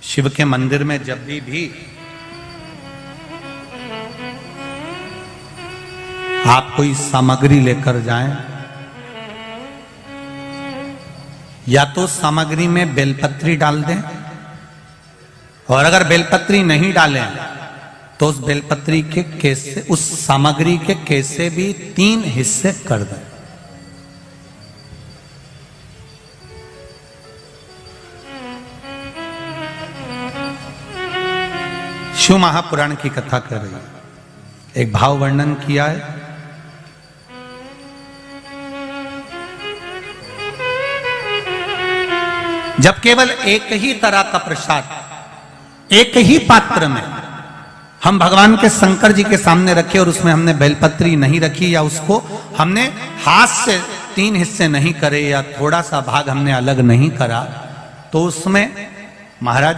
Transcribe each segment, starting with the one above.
शिव के मंदिर में जब भी आप कोई सामग्री लेकर जाएं, या तो सामग्री में बेलपत्री डाल दें, और अगर बेलपत्री नहीं डालें तो उस बेलपत्री के केसे, उस सामग्री के केसे भी 3 हिस्से कर दें। शिव महापुराण की कथा कर रही है, एक भाव वर्णन किया है। जब केवल एक ही तरह का प्रसाद एक ही पात्र में हम भगवान के शंकर जी के सामने रखे और उसमें हमने बेलपत्री नहीं रखी, या उसको हमने हाथ से 3 हिस्से नहीं करे, या थोड़ा सा भाग हमने अलग नहीं करा, तो उसमें महाराज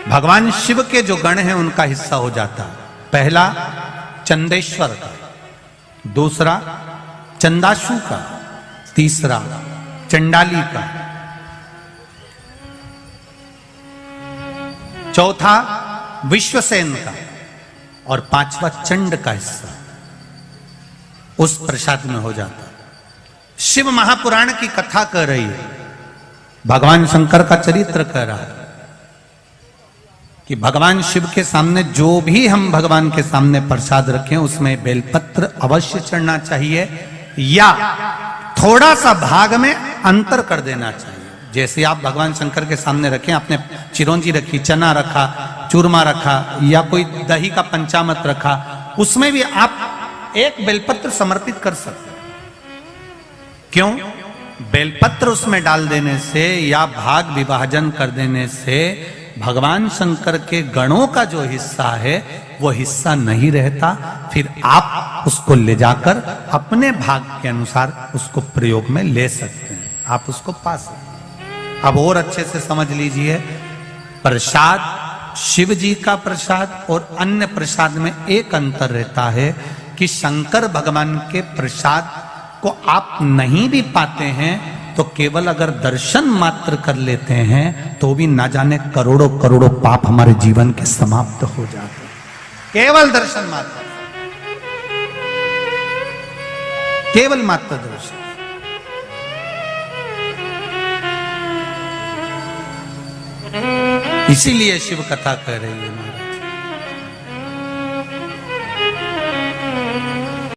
भगवान शिव के जो गण हैं उनका हिस्सा हो जाता है। पहला चंदेश्वर का, दूसरा चंदाशु का, तीसरा चंडाली का, चौथा विश्वसेन का, और 5वां चंड का हिस्सा उस प्रसाद में हो जाता। शिव महापुराण की कथा कर रही है, भगवान शंकर का चरित्र कह रहा है कि भगवान शिव के सामने जो भी हम भगवान के सामने प्रसाद रखें उसमें बेलपत्र अवश्य चढ़ना चाहिए, या थोड़ा सा भाग में अंतर कर देना चाहिए। जैसे आप भगवान शंकर के सामने रखें, आपने चिरौंजी रखी, चना रखा, चूरमा रखा, या कोई दही का पंचामृत रखा, उसमें भी आप एक बेलपत्र समर्पित कर सकते हैं। क्यों? बेलपत्र उसमें डाल देने से या भाग विभाजन कर देने से भगवान शंकर के गणों का जो हिस्सा है वो हिस्सा नहीं रहता, फिर आप उसको ले जाकर अपने भाग के अनुसार उसको प्रयोग में ले सकते हैं, आप उसको पा सकते हैं। अब और अच्छे से समझ लीजिए, प्रसाद, शिव जी का प्रसाद और अन्य प्रसाद में एक अंतर रहता है कि शंकर भगवान के प्रसाद को आप नहीं भी पाते हैं तो केवल अगर दर्शन मात्र कर लेते हैं तो भी ना जाने करोड़ों करोड़ों पाप हमारे जीवन के समाप्त हो जाते हैं। केवल दर्शन मात्र, केवल मात्र दर्शन। इसीलिए शिव कथा कह रही है महाराज।